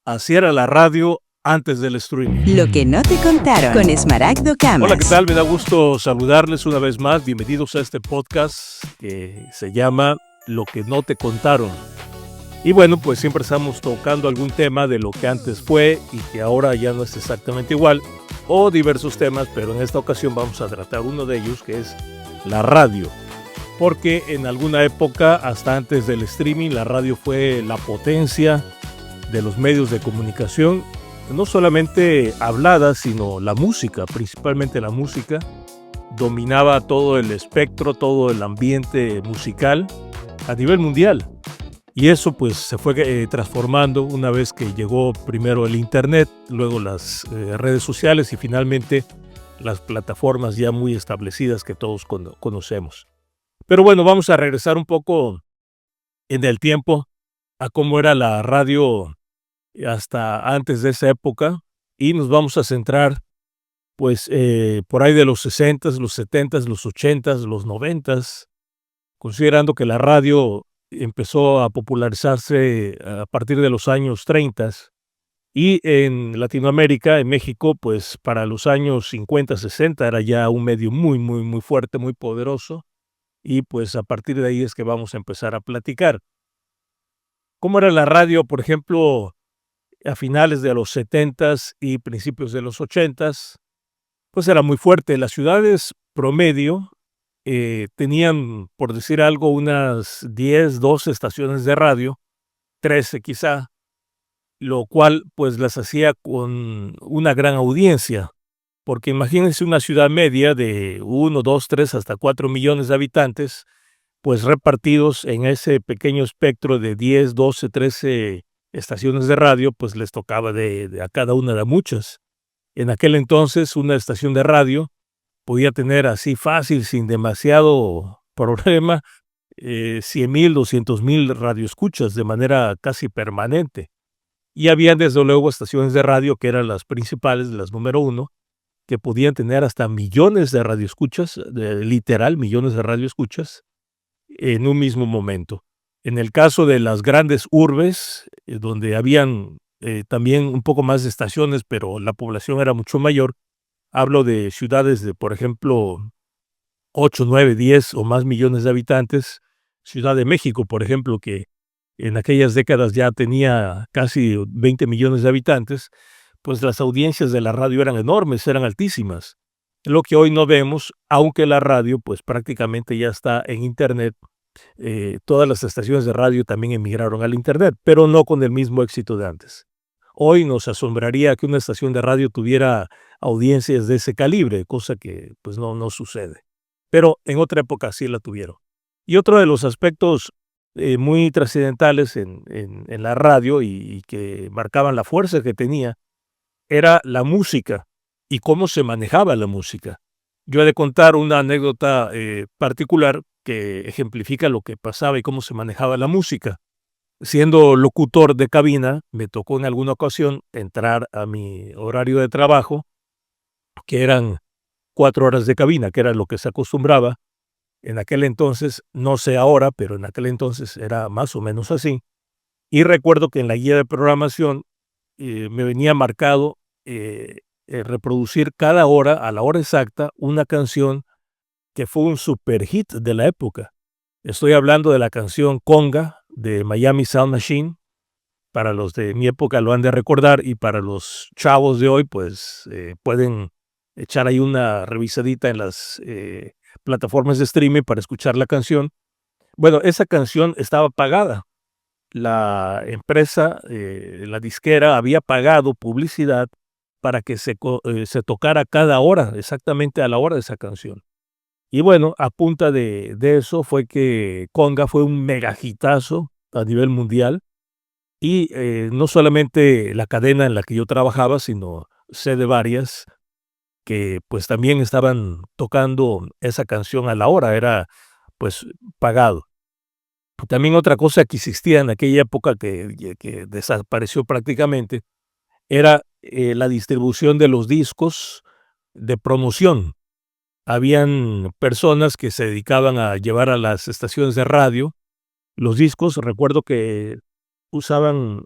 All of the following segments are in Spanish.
Así era la radio antes del streaming. Lo que no te contaron con Smaragdo Camas. Hola, ¿qué tal? Me da gusto saludarles una vez más. Bienvenidos a este podcast que se llama Lo que no te contaron. Y bueno, pues siempre estamos tocando algún tema de lo que antes fue y que ahora ya no es exactamente igual, o diversos temas, pero en esta ocasión vamos a tratar uno de ellos, que es la radio. Porque en alguna época, hasta antes del streaming, la radio fue la potencia de los medios de comunicación, no solamente hablada, sino la música, principalmente la música, dominaba todo el espectro, todo el ambiente musical a nivel mundial. Y eso pues se fue transformando una vez que llegó primero el internet, luego las redes sociales y finalmente las plataformas ya muy establecidas que todos conocemos. Pero bueno, vamos a regresar un poco en el tiempo a cómo era la radio hasta antes de esa época y nos vamos a centrar pues por ahí de los 60s, los 70s, los 80s, los 90s, considerando que la radio empezó a popularizarse a partir de los años 30 y en Latinoamérica, en México, pues para los años 50, 60 era ya un medio muy fuerte, muy poderoso y pues a partir de ahí es que vamos a empezar a platicar. ¿Cómo era la radio, por ejemplo, a finales de los 70s y principios de los 80s? Pues era muy fuerte. Las ciudades promedio tenían, por decir algo, unas 10, 12 estaciones de radio, 13 quizá, lo cual pues las hacía con una gran audiencia, porque imagínense una ciudad media de 1, 2, 3, hasta 4 millones de habitantes, pues repartidos en ese pequeño espectro de 10, 12, 13 estaciones de radio, pues les tocaba a cada una de muchas. En aquel entonces una estación de radio podía tener así fácil, sin demasiado problema, 100,000, 200,000 radioescuchas de manera casi permanente. Y había desde luego estaciones de radio que eran las principales, las número uno, que podían tener hasta millones de radioescuchas, literal millones de radioescuchas, en un mismo momento. En el caso de las grandes urbes, donde habían también un poco más de estaciones, pero la población era mucho mayor, hablo de ciudades de, por ejemplo, 8, 9, 10 o más millones de habitantes. Ciudad de México, por ejemplo, que en aquellas décadas ya tenía casi 20 millones de habitantes, pues las audiencias de la radio eran enormes, eran altísimas. Lo que hoy no vemos, aunque la radio pues prácticamente ya está en internet, todas las estaciones de radio también emigraron al internet, pero no con el mismo éxito de antes. Hoy nos asombraría que una estación de radio tuviera audiencias de ese calibre, cosa que pues no sucede. Pero en otra época sí la tuvieron. Y otro de los aspectos muy trascendentales en la radio y que marcaban la fuerza que tenía era la música y cómo se manejaba la música. Yo he de contar una anécdota particular que ejemplifica lo que pasaba y cómo se manejaba la música. Siendo locutor de cabina, me tocó en alguna ocasión entrar a mi horario de trabajo, que eran 4 horas de cabina, que era lo que se acostumbraba. En aquel entonces, no sé ahora, pero en aquel entonces era más o menos así. Y recuerdo que en la guía de programación me venía marcado reproducir cada hora, a la hora exacta, una canción que fue un super hit de la época. Estoy hablando de la canción Conga de Miami Sound Machine. Para los de mi época lo han de recordar y para los chavos de hoy, pues pueden echar ahí una revisadita en las plataformas de streaming para escuchar la canción. Bueno, esa canción estaba pagada. La empresa, la disquera, había pagado publicidad para que se tocara cada hora, exactamente a la hora de esa canción. Y bueno, a punta de eso fue que Conga fue un megahitazo a nivel mundial y no solamente la cadena en la que yo trabajaba, sino sé de varias que pues también estaban tocando esa canción a la hora, era pues pagado. También otra cosa que existía en aquella época que desapareció prácticamente era la distribución de los discos de promoción. Habían personas que se dedicaban a llevar a las estaciones de radio los discos. Recuerdo que usaban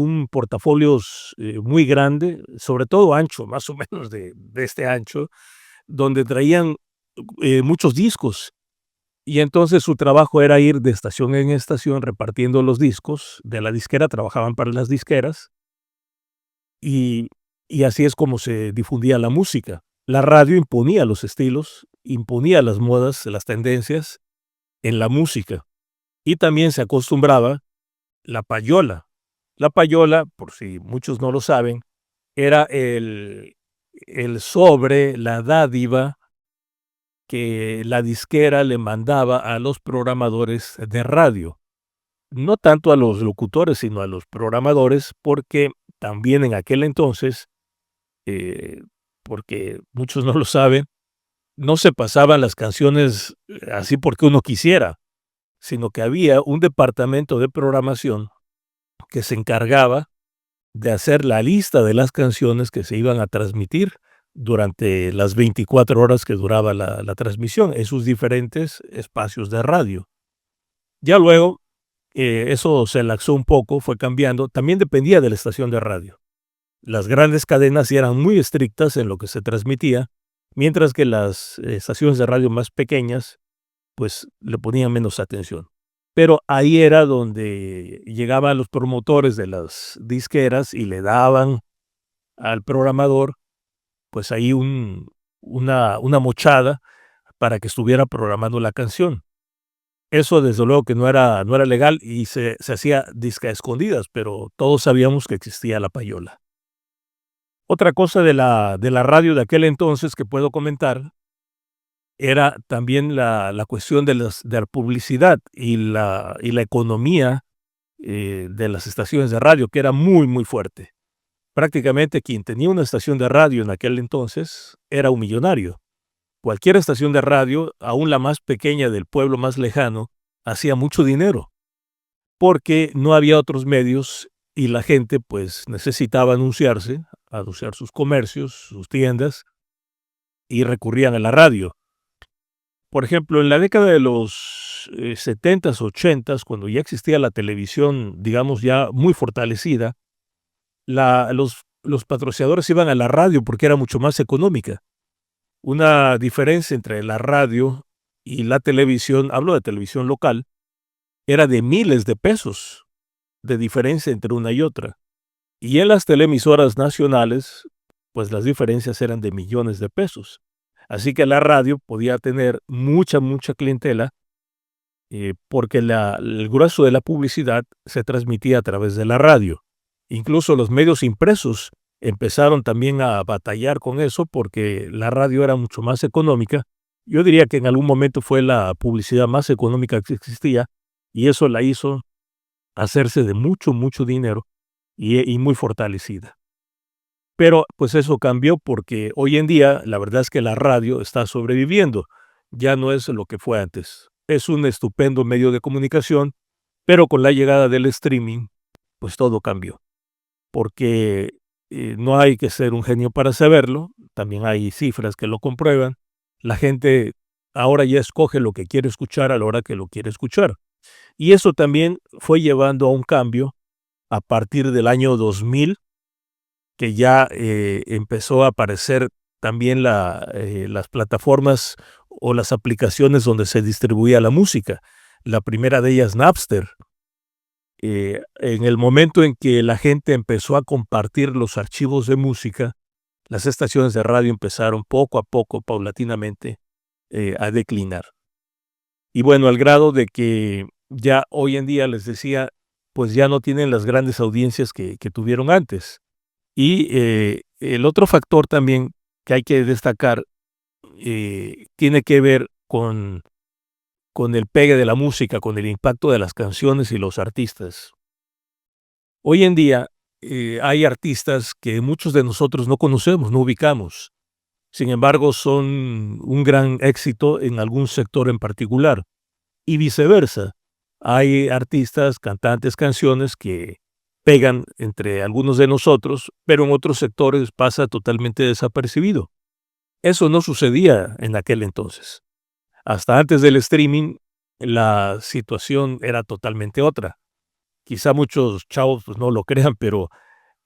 un portafolio muy grande, sobre todo ancho, más o menos de este ancho, donde traían muchos discos. Y entonces su trabajo era ir de estación en estación repartiendo los discos de la disquera, trabajaban para las disqueras, y, y así es como se difundía la música. La radio imponía los estilos, imponía las modas, las tendencias en la música. Y también se acostumbraba la payola. La payola, por si muchos no lo saben, era el sobre, la dádiva que la disquera le mandaba a los programadores de radio. No tanto a los locutores, sino a los programadores, porque también en aquel entonces, eh, porque muchos no lo saben, no se pasaban las canciones así porque uno quisiera, sino que había un departamento de programación que se encargaba de hacer la lista de las canciones que se iban a transmitir durante las 24 horas que duraba la transmisión en sus diferentes espacios de radio. Ya luego, eso se laxó un poco, fue cambiando, también dependía de la estación de radio. Las grandes cadenas sí eran muy estrictas en lo que se transmitía, mientras que las estaciones de radio más pequeñas, pues le ponían menos atención. Pero ahí era donde llegaban los promotores de las disqueras y le daban al programador, pues ahí una mochada para que estuviera programando la canción. Eso desde luego que no era legal y se hacía disque a escondidas, pero todos sabíamos que existía la payola. Otra cosa de la radio de aquel entonces que puedo comentar era también la cuestión de la publicidad y la economía de las estaciones de radio, que era muy, muy fuerte. Prácticamente quien tenía una estación de radio en aquel entonces era un millonario. Cualquier estación de radio, aún la más pequeña del pueblo más lejano, hacía mucho dinero, porque no había otros medios y la gente pues necesitaba anunciar sus comercios, sus tiendas, y recurrían a la radio. Por ejemplo, en la década de los 70s, 80s, cuando ya existía la televisión, digamos, ya muy fortalecida, los patrocinadores iban a la radio porque era mucho más económica. Una diferencia entre la radio y la televisión, hablo de televisión local, era de miles de pesos de diferencia entre una y otra. Y en las televisoras nacionales, pues las diferencias eran de millones de pesos. Así que la radio podía tener mucha, mucha clientela porque el grueso de la publicidad se transmitía a través de la radio. Incluso los medios impresos empezaron también a batallar con eso porque la radio era mucho más económica. Yo diría que en algún momento fue la publicidad más económica que existía y eso la hizo hacerse de mucho, mucho dinero y muy fortalecida. Pero pues eso cambió porque hoy en día la verdad es que la radio está sobreviviendo. Ya no es lo que fue antes. Es un estupendo medio de comunicación, pero con la llegada del streaming, pues todo cambió. Porque no hay que ser un genio para saberlo, también hay cifras que lo comprueban. La gente ahora ya escoge lo que quiere escuchar a la hora que lo quiere escuchar. Y eso también fue llevando a un cambio a partir del año 2000, que ya empezó a aparecer también las plataformas o las aplicaciones donde se distribuía la música. La primera de ellas, Napster. En el momento en que la gente empezó a compartir los archivos de música, las estaciones de radio empezaron poco a poco, paulatinamente, a declinar. Y bueno, al grado de que ya hoy en día, les decía, pues ya no tienen las grandes audiencias que tuvieron antes. Y el otro factor también que hay que destacar tiene que ver con el pegue de la música, con el impacto de las canciones y los artistas. Hoy en día hay artistas que muchos de nosotros no conocemos, no ubicamos. Sin embargo, son un gran éxito en algún sector en particular. Y viceversa. Hay artistas, cantantes, canciones que pegan entre algunos de nosotros, pero en otros sectores pasa totalmente desapercibido. Eso no sucedía en aquel entonces. Hasta antes del streaming, la situación era totalmente otra. Quizá muchos chavos pues, no lo crean, pero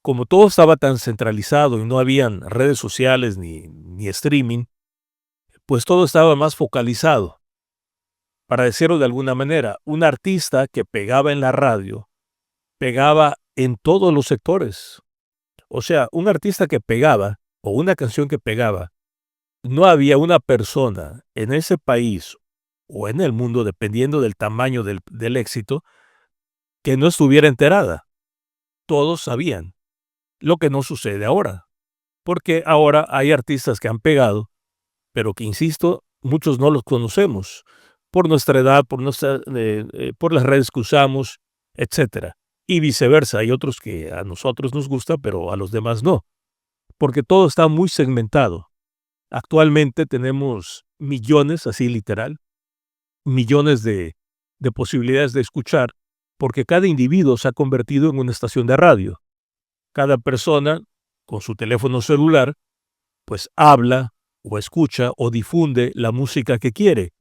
como todo estaba tan centralizado y no habían redes sociales ni streaming, pues todo estaba más focalizado. Para decirlo de alguna manera, un artista que pegaba en la radio, pegaba en todos los sectores. O sea, un artista que pegaba, o una canción que pegaba, no había una persona en ese país o en el mundo, dependiendo del tamaño del éxito, que no estuviera enterada. Todos sabían, lo que no sucede ahora. Porque ahora hay artistas que han pegado, pero que, insisto, muchos no los conocemos por nuestra edad, por las redes que usamos, etcétera. Y viceversa, hay otros que a nosotros nos gusta, pero a los demás no, porque todo está muy segmentado. Actualmente tenemos millones, así literal, millones de posibilidades de escuchar, porque cada individuo se ha convertido en una estación de radio. Cada persona, con su teléfono celular, pues habla o escucha o difunde la música que quiere.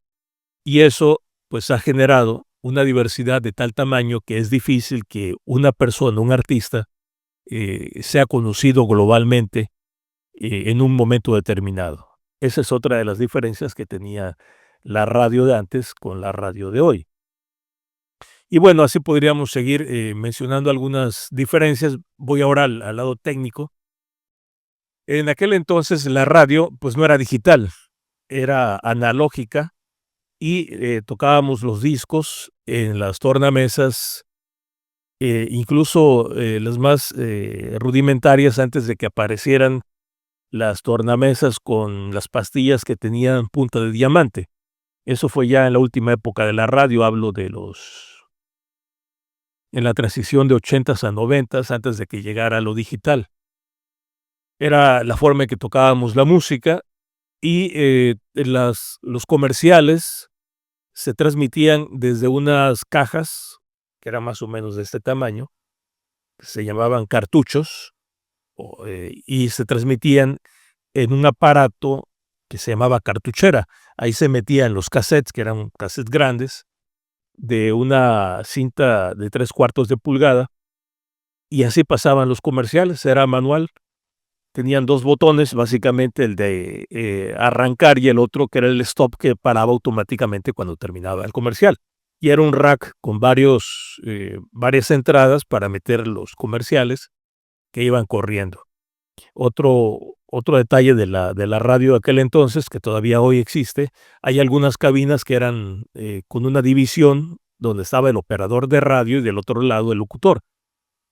Y eso pues ha generado una diversidad de tal tamaño que es difícil que una persona, un artista, sea conocido globalmente en un momento determinado. Esa es otra de las diferencias que tenía la radio de antes con la radio de hoy. Y bueno, así podríamos seguir mencionando algunas diferencias. Voy ahora al lado técnico. En aquel entonces la radio pues no era digital, era analógica y tocábamos los discos en las tornamesas, incluso las más rudimentarias antes de que aparecieran las tornamesas con las pastillas que tenían punta de diamante. Eso fue ya en la última época de la radio, hablo de en la transición de 80s a 90s, antes de que llegara lo digital. Era la forma en que tocábamos la música y los comerciales se transmitían desde unas cajas, que eran más o menos de este tamaño, que se llamaban cartuchos, y se transmitían en un aparato que se llamaba cartuchera. Ahí se metían los cassettes, que eran cassettes grandes, de una cinta de 3/4 de pulgada, y así pasaban los comerciales. Era manual. Tenían 2 botones, básicamente el de arrancar y el otro que era el stop, que paraba automáticamente cuando terminaba el comercial. Y era un rack con varias entradas para meter los comerciales que iban corriendo. Otro detalle de la radio de aquel entonces, que todavía hoy existe, hay algunas cabinas que eran con una división donde estaba el operador de radio y del otro lado el locutor.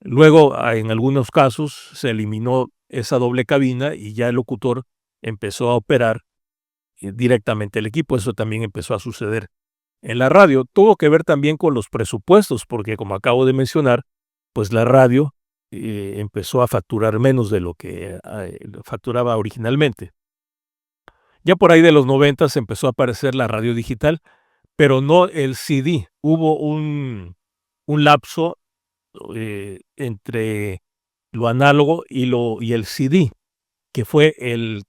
Luego, en algunos casos, se eliminó esa doble cabina y ya el locutor empezó a operar directamente el equipo. Eso también empezó a suceder en la radio. Tuvo que ver también con los presupuestos, porque como acabo de mencionar, pues la radio empezó a facturar menos de lo que facturaba originalmente. Ya por ahí de los 90 empezó a aparecer la radio digital, pero no el CD. Hubo un lapso entre lo análogo y el CD, que fue el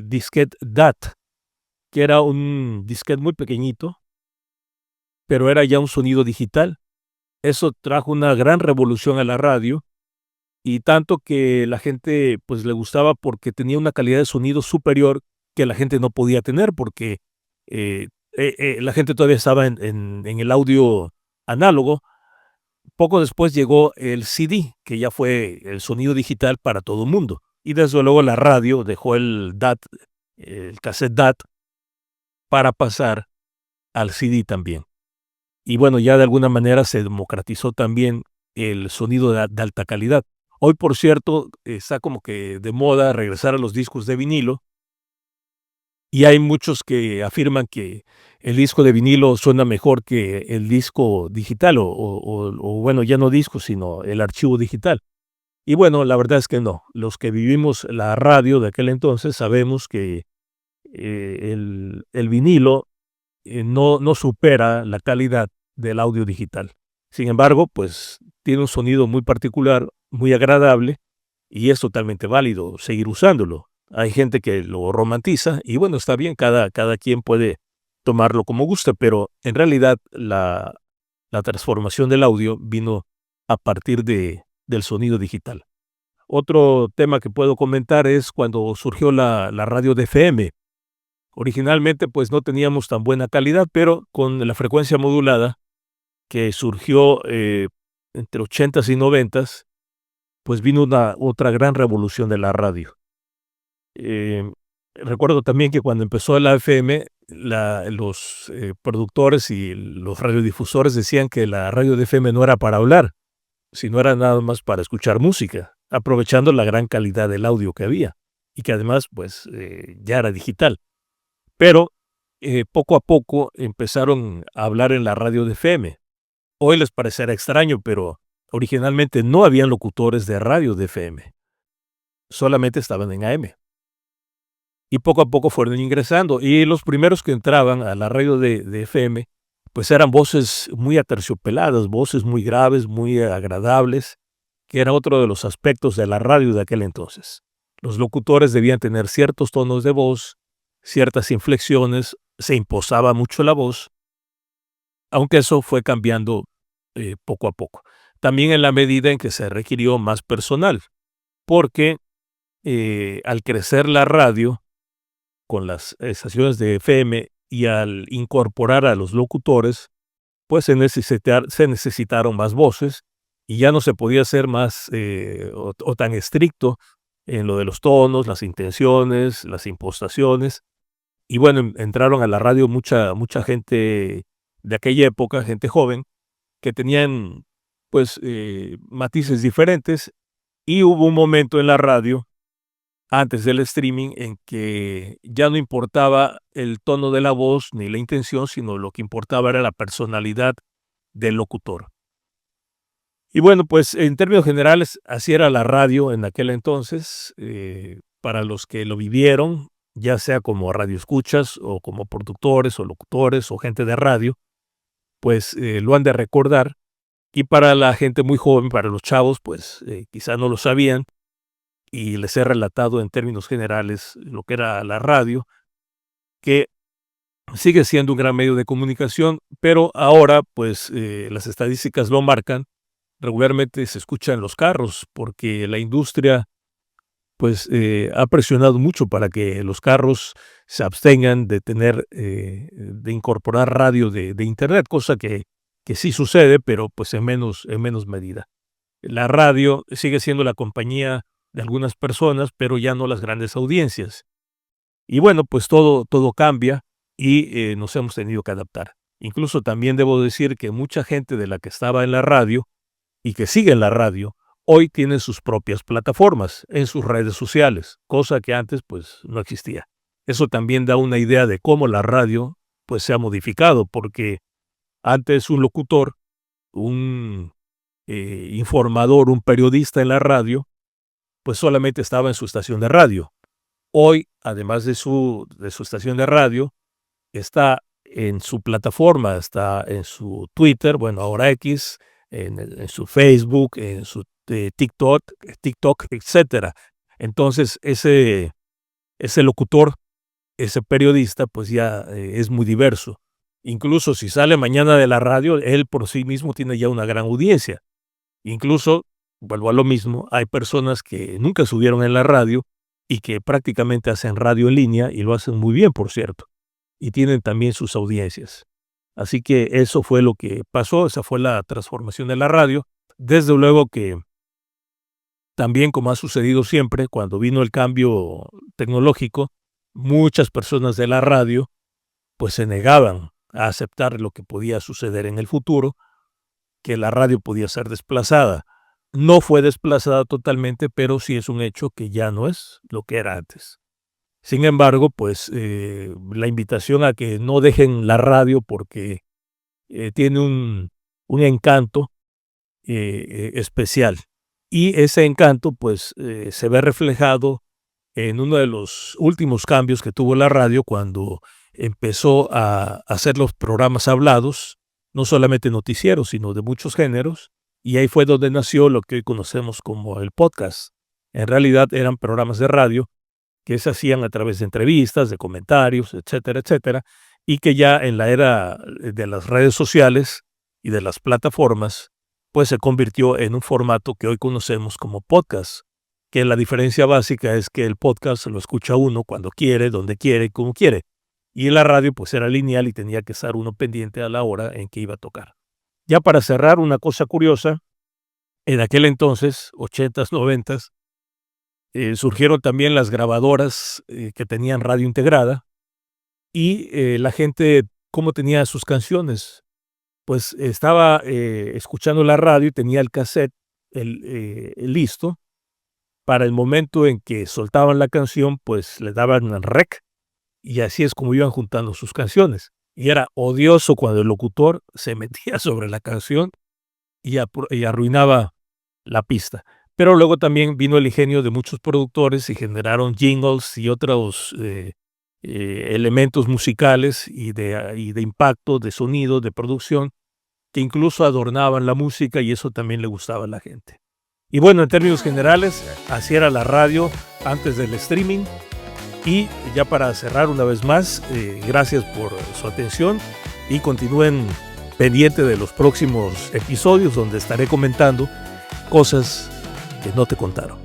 disquete DAT, que era un disquete muy pequeñito, pero era ya un sonido digital. Eso trajo una gran revolución a la radio, y tanto que la gente pues le gustaba porque tenía una calidad de sonido superior que la gente no podía tener, porque la gente todavía estaba en el audio análogo. Poco después llegó el CD, que ya fue el sonido digital para todo el mundo. Y desde luego la radio dejó el DAT, el cassette DAT, para pasar al CD también. Y bueno, ya de alguna manera se democratizó también el sonido de alta calidad. Hoy, por cierto, está como que de moda regresar a los discos de vinilo, y hay muchos que afirman que el disco de vinilo suena mejor que el disco digital, o bueno, ya no disco, sino el archivo digital. Y bueno, la verdad es que no. Los que vivimos la radio de aquel entonces sabemos que el vinilo no supera la calidad del audio digital. Sin embargo, pues tiene un sonido muy particular, muy agradable, y es totalmente válido seguir usándolo. Hay gente que lo romantiza y bueno, está bien, cada quien puede tomarlo como guste, pero en realidad la transformación del audio vino a partir del sonido digital. Otro tema que puedo comentar es cuando surgió la radio de FM. Originalmente pues no teníamos tan buena calidad, pero con la frecuencia modulada que surgió entre 80s y 90s, pues vino otra gran revolución de la radio. Recuerdo también que cuando empezó la FM, los productores y los radiodifusores decían que la radio de FM no era para hablar, sino era nada más para escuchar música, aprovechando la gran calidad del audio que había y que además pues ya era digital. Pero poco a poco empezaron a hablar en la radio de FM. Hoy les parecerá extraño, pero originalmente no habían locutores de radio de FM. Solamente estaban en AM. Y poco a poco fueron ingresando. Y los primeros que entraban a la radio de FM, pues eran voces muy aterciopeladas, voces muy graves, muy agradables, que era otro de los aspectos de la radio de aquel entonces. Los locutores debían tener ciertos tonos de voz, ciertas inflexiones, se imposaba mucho la voz, aunque eso fue cambiando poco a poco. También en la medida en que se requirió más personal, porque al crecer la radio con las estaciones de FM y al incorporar a los locutores, pues se necesitaron más voces y ya no se podía ser más o tan estricto en lo de los tonos, las intenciones, las impostaciones. Y bueno, entraron a la radio mucha gente de aquella época, gente joven, que tenían pues matices diferentes, y hubo un momento en la radio, antes del streaming, en que ya no importaba el tono de la voz ni la intención, sino lo que importaba era la personalidad del locutor. Y bueno, pues en términos generales, así era la radio en aquel entonces. Para los que lo vivieron, ya sea como radioescuchas o como productores o locutores o gente de radio, pues lo han de recordar. Y para la gente muy joven, para los chavos, pues quizá no lo sabían, y les he relatado en términos generales lo que era la radio, que sigue siendo un gran medio de comunicación, pero ahora pues las estadísticas lo marcan. Regularmente se escucha en los carros porque la industria pues ha presionado mucho para que los carros se abstengan de de incorporar radio de internet, cosa que sí sucede, pero pues en menos medida. La radio sigue siendo la compañía de algunas personas, pero ya no las grandes audiencias. Y bueno, pues todo cambia y nos hemos tenido que adaptar. Incluso también debo decir que mucha gente de la que estaba en la radio y que sigue en la radio, hoy tiene sus propias plataformas en sus redes sociales, cosa que antes pues no existía. Eso también da una idea de cómo la radio pues se ha modificado, porque antes un locutor, un informador, un periodista en la radio, pues solamente estaba en su estación de radio. Hoy, además de su estación de radio, está en su plataforma, está en su Twitter, bueno, ahora X, en su Facebook, en su TikTok, etcétera. Entonces, ese locutor, ese periodista, pues ya es muy diverso. Incluso si sale mañana de la radio, él por sí mismo tiene ya una gran audiencia. Incluso, vuelvo a lo mismo, hay personas que nunca subieron en la radio y que prácticamente hacen radio en línea y lo hacen muy bien, por cierto, y tienen también sus audiencias. Así que eso fue lo que pasó, esa fue la transformación de la radio. Desde luego que también, como ha sucedido siempre, cuando vino el cambio tecnológico, muchas personas de la radio pues se negaban a aceptar lo que podía suceder en el futuro, que la radio podía ser desplazada. No fue desplazada totalmente, pero sí es un hecho que ya no es lo que era antes. Sin embargo, pues la invitación a que no dejen la radio porque tiene un encanto especial. Y ese encanto pues se ve reflejado en uno de los últimos cambios que tuvo la radio cuando empezó a hacer los programas hablados, no solamente noticieros, sino de muchos géneros, y ahí fue donde nació lo que hoy conocemos como el podcast. En realidad eran programas de radio que se hacían a través de entrevistas, de comentarios, etcétera, etcétera, y que ya en la era de las redes sociales y de las plataformas, pues se convirtió en un formato que hoy conocemos como podcast, que la diferencia básica es que el podcast lo escucha uno cuando quiere, donde quiere, como quiere. Y la radio pues era lineal y tenía que estar uno pendiente a la hora en que iba a tocar. Ya para cerrar, una cosa curiosa, en aquel entonces, 80s, 90s, surgieron también las grabadoras que tenían radio integrada y la gente, ¿cómo tenía sus canciones? Pues estaba escuchando la radio y tenía el cassette listo para el momento en que soltaban la canción, pues le daban rec y así es como iban juntando sus canciones. Y era odioso cuando el locutor se metía sobre la canción y arruinaba la pista. Pero luego también vino el ingenio de muchos productores y generaron jingles y otros elementos musicales y de impacto, de sonido, de producción, que incluso adornaban la música y eso también le gustaba a la gente. Y bueno, en términos generales, así era la radio antes del streaming. Y ya para cerrar una vez más, gracias por su atención y continúen pendiente de los próximos episodios donde estaré comentando cosas que no te contaron.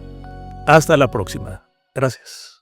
Hasta la próxima. Gracias.